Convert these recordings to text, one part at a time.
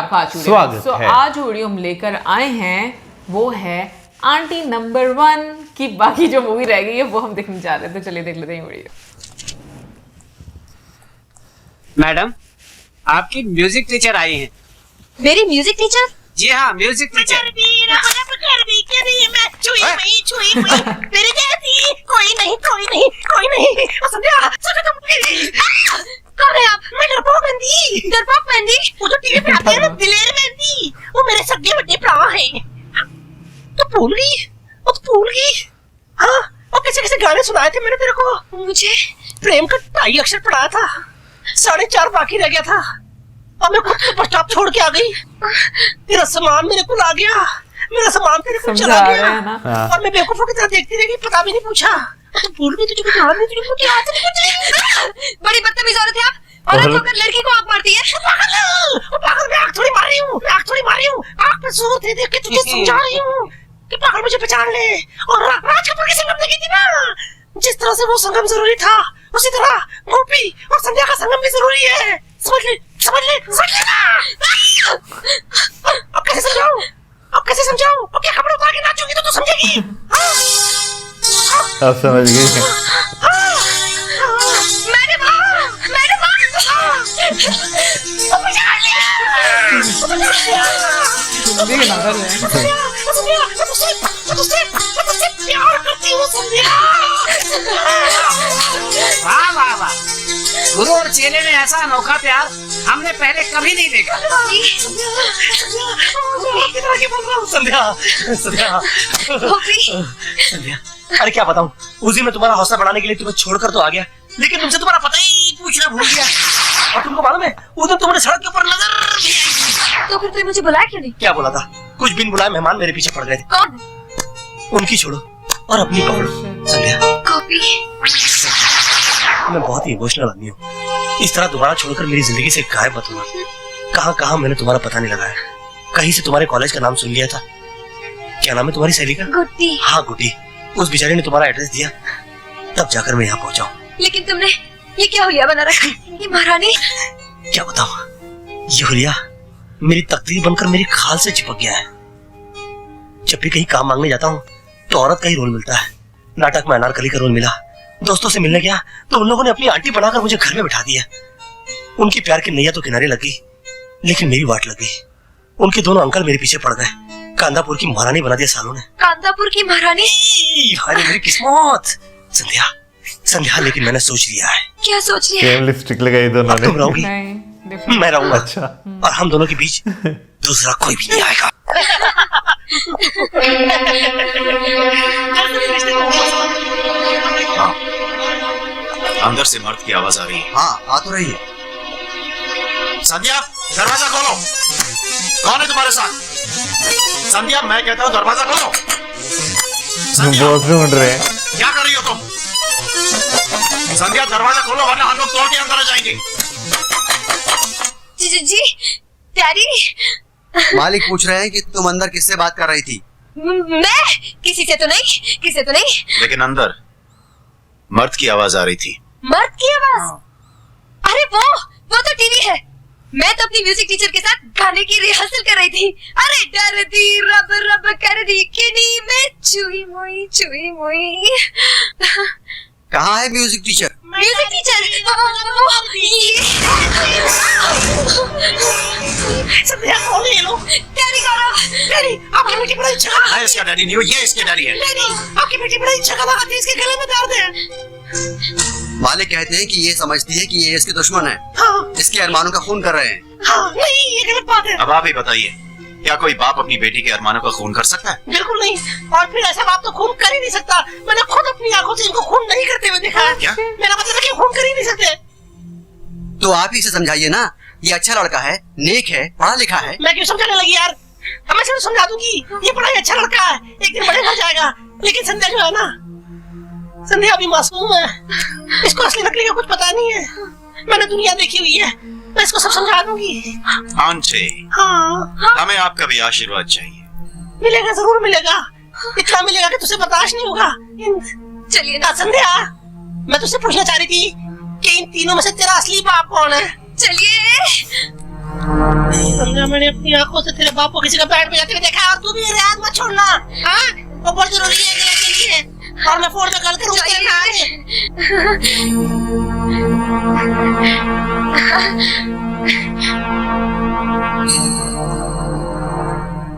स्वागत है। आज जो वीडियो हम लेकर आए हैं वो है आंटी नंबर 1 की बाकी जो मूवी रह गई है वो हम देखने जा रहे थे। चलिए देख लेते हैं वीडियो। मैडम, आपकी म्यूजिक टीचर आई हैं। मेरी म्यूजिक टीचर? जी हाँ, म्यूजिक टीचर। कौन है आप? मैं डरपोक मेहंदी। डरपोक मेहंदी? वो जो टीवी पे आते हैं ना, दिलेर मेहंदी, वो मेरे सगे बड़े भरा हैं। तो भूल गई? वो तो भूल गई। हाँ, और कैसे कैसे गाने सुनाए थे मैंने तेरे को। मुझे प्रेम का 2.5 अक्षर पढ़ाया था, 4.5 बाकी रह गया था, और मैं खुद को स्टॉप छोड़ के आ गई। तेरा सामान मेरे को ला गया, मेरा सामान तेरे को चला गया, और मैं बेवकूफों की तरह देखती रही, पता भी नहीं पूछा। तो भूल गई, तुझे कुछ याद नहीं, तुझे कुछ याद नहीं। बड़ी बदतमीज औरत है आप। औरत होकर लड़की को आंख मारती है। पागल, मैं आंख थोड़ी मार रही हूँ, आंख थोड़ी मार रही हूँ, आंख पे सूरत देख के तुझे समझा रही हूँ कि पागल मुझे पहचान ले। और राज कपूर की संगम देखी थी ना, जिस तरह से वो संगम जरूरी था, उसी तरह गोपी और संध्या का संगम भी जरूरी है। समझ ले, समझ ले, समझ ले ना। अब कैसे समझाऊं? अब कैसे समझाऊं? अब क्या कपड़े उतार के नाचूंगी तो तू समझेगी? अब समझ गई। वाह वाह वाह, गुरु और चेले में ऐसा अनोखा प्यार हमने पहले कभी नहीं देखा। संध्या, संध्या, संध्या, अरे क्या बताऊं, उस दिन मैं तुम्हारा हौसला बढ़ाने के लिए तुम्हें छोड़कर तो आ गया, लेकिन तुमसे तुम्हारा पता ही पूछना भूल गया। और तुमको मालूम है, उस दिन तुमने सड़क के ऊपर नजर भी आई। तो फिर तुमने मुझे बुलाया क्यों नहीं? क्या बोला था? कुछ बिन बुलाए मेहमान मेरे पीछे पड़ गए थे। कौन? उनकी छोड़ो और अपनी पकड़ो। संध्या, कॉपी। मैं बहुत ही इमोशनल आदमी हूँ, इस तरह दोबारा छोड़कर मेरी जिंदगी से गायब मत होना। कहाँ कहाँ मैंने तुम्हारा पता नहीं लगाया, कहीं से तुम्हारे कॉलेज का नाम सुन लिया था। क्या नाम है तुम्हारी सहेली का? गुड्डी। हाँ गुड्डी, उस बेचारी ने तुम्हारा एड्रेस दिया, तब जाकर मैं यहाँ पहुँचा हूँ। लेकिन तुमने ये क्या हुलिया बना रखा? ये महारानी? क्या बताऊँ, ये हुलिया मेरी तकदीर बनकर मेरी खाल से चिपक गया है। जब भी कहीं काम मांगने जाता हूँ तो औरत का ही रोल मिलता है। नाटक में अनारकली का रोल मिला, दोस्तों से मिलने गया तो उन लोगों ने अपनी आंटी बनाकर मुझे घर में बिठा दिया। उनकी प्यार की नैया तो किनारे लग गई, लेकिन मेरी वाट लग गई। उनके दोनों अंकल मेरे पीछे पड़ गए, कांदापुर की महारानी बना दिया सालों ने। कांदापुर की महारानी? हाय मेरी किस्मत। संध्या, संध्या, लेकिन मैंने सोच लिया है। क्या सोच लिया? सेम लिपस्टिक लगाई दोनों ने। तुम रहोगी, मैं रहूंगा। अच्छा, और हम दोनों के बीच दूसरा कोई भी नहीं आएगा। हाँ, अंदर से मर्द की आवाज आ रही है। हाँ, आ तो रही है। संध्या, दरवाजा खोलो। कौन है तुम्हारे साथ? संध्या, मैं कहता हूँ दरवाजा खोलो। संध्या, बहुत ढूंढ रहे हैं। क्या कर रही हो तुम? संध्या, दरवाजा खोलो वरना हम लोग तोड़ के अंदर आ जाएंगे। जी, प्यारी। मालिक पूछ रहे हैं कि तुम अंदर किससे बात कर रही थी? मैं किसी से तो नहीं, किसी से तो नहीं। लेकिन अंदर मर्द की आवाज आ रही थी। मर्द की आवाज? अरे वो तो टीवी है। मैं तो अपनी म्यूजिक टीचर के साथ गाने की रिहर्सल कर रही थी। अरे डरती रब रब कर दी किनी में चुई मुई। कहाँ है music teacher? Music teacher? Sandhya, कौन है ये लोग? डैडी गौरव। डैडी, आपकी बेटी बड़ा अच्छा गाना। मैं इसका डैडी नहीं हूँ, ये इसके डैडी है। डैडी, आपकी बेटी बड़ा अच्छा गाना गाती है, इसके गले में दर्द है। मालिक कहते हैं कि ये समझती है कि ये इसके दुश्मन है। हाँ, इसके अरमानों का खून कर रहे हैं। हाँ, नहीं, ये गलत बात है। अब आप ही बताइए, क्या कोई बाप अपनी बेटी के अरमानों का खून कर सकता है? बिल्कुल नहीं, और फिर ऐसा बाप तो खून कर ही नहीं सकता। मैंने खुद अपनी आंखों से इनको खून नहीं करते हुए देखा है। क्या? मेरा मतलब है कि खून कर ही नहीं सकते। तो आप ही से समझाइए ना, ये अच्छा लड़का है, नेक है, पढ़ा लिखा है। मैं क्यों समझाने लगी यार? अब मैं सिर्फ समझा दूंगी, ये बड़ा ही अच्छा लड़का है, एक दिन बड़े घर जाएगा। लेकिन संध्या जो है ना, संध्या अभी मासूम है, इसको असली नकली का कुछ पता नहीं है। मैंने दुनिया देखी हुई है, मैं इसको सब समझा दूंगी। आंटी, हाँ, हमें आपका भी आशीर्वाद चाहिए। मिलेगा, जरूर मिलेगा। इतना मिलेगा कि तुझे बर्दाश्त नहीं होगा। चलिए ना। संध्या, मैं तुझसे पूछना चाह रही थी कि इन तीनों में से तेरा असली बाप कौन है? चलिए। संध्या, मैंने अपनी आंखों से तेरे बाप को किसी का बैंड बजाते हुए देखा है, और तू भी मेरे हाथ मत छोड़ना। हाँ, वो बहुत जरूरी है मेरे लिए, और मैं फोन पे गलत करूँ तेरे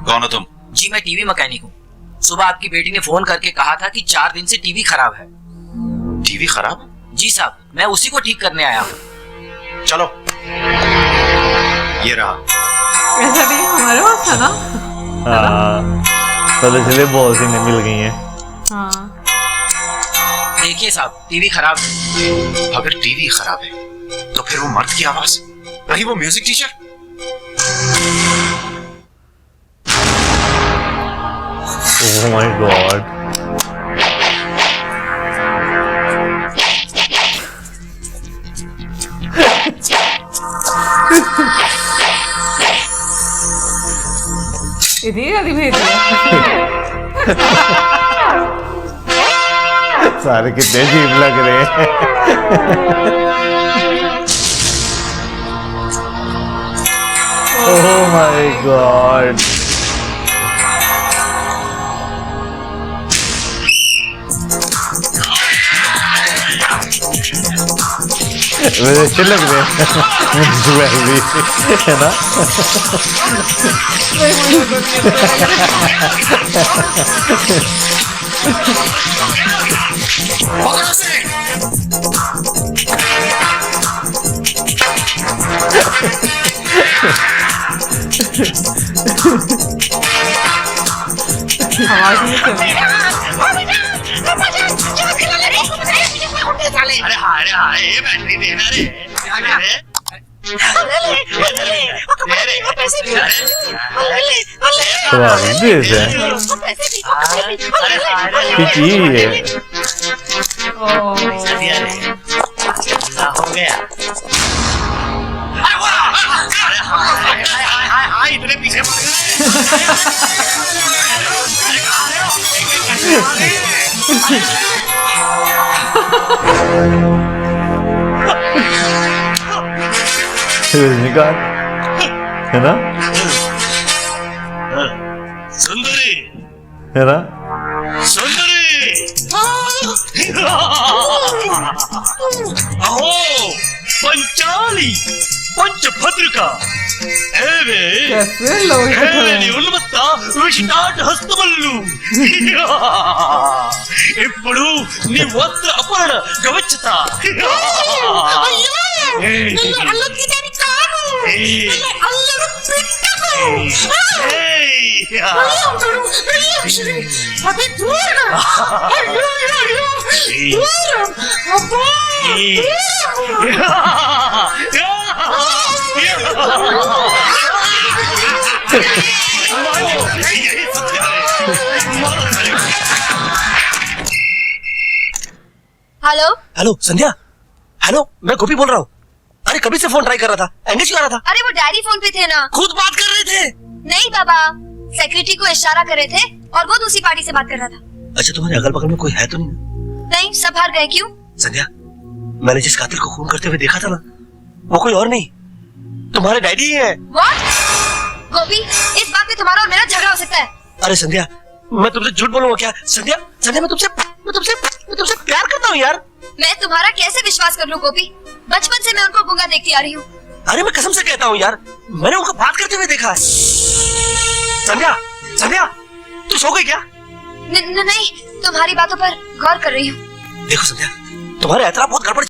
कौन हो तुम? जी मैं टीवी मैकेनिक हूँ। सुबह आपकी बेटी ने फोन करके कहा था कि 4 दिन से टीवी खराब है। टीवी खराब? जी साहब, मैं उसी को ठीक करने आया हूँ। चलो, ये रहा। ऐसा भी हमारे पास था ना। हाँ, पता चले बहुत इन्हें मिल गई हैं। हाँ, देखिए साहब, टीवी खराब है। अगर टीवी खराब है तो फिर वो मर्द की आवाज, वही वो music teacher. Oh my God. इतनी जल्दी भेज दिया। सारे कितने अजीब लग रहे हैं। Oh my God. मुझे अच्छे लग रहे हैं भी, है ना? आवाज नहीं सुन रही। अरे हाय, ये बैटरी देना रे। हो गया। इतने पीछे पड़ रजनीकांत, है ना? सुंदरी, है ना? सुंदरी, अहो पंचाली पंचभद्रिका, कैसे लोग ఉన్మత్త విష్టాట హస్తమల్లు ఇప్పుడు నీ వస్త్ర అపహరణ గవచ్చత हेलो हेलो संध्या, हेलो, मैं गोपी बोल रहा हूँ। अरे कभी से फोन ट्राई कर रहा था, एंगेज कर रहा था। अरे वो डैडी फोन पे थे ना। खुद बात कर रहे थे। नहीं बाबा, सेक्रेटरी को इशारा कर रहे थे और वो दूसरी पार्टी से बात कर रहा था। अच्छा, तुम्हारे अगल बगल में कोई है तो नहीं? नहीं, सब हार गए। क्यों? संध्या, मैंने जिस कातिल को खून करते हुए देखा था ना, वो कोई और नहीं, तुम्हारे डैडी ही है। What? गोपी, इस बात में तुम्हारा और मेरा झगड़ा हो सकता है। अरे संध्या, मैं तुमसे झूठ बोलूंगा क्या? संध्या, संध्या, मैं तुमसे प्यार करता हूँ यार। मैं तुम्हारा कैसे विश्वास कर लूं गोपी? बचपन से मैं उनको गूंगा देखती आ रही हूँ। अरे मैं कसम से कहता हूँ यार, मैंने उनको बात करते हुए देखा है। संध्या, संध्या, तू सो गई क्या? नहीं, तुम्हारी बातों पर गौर कर रही हूँ। देखो संध्या, तुम्हारे एतराब बहुत गड़बड़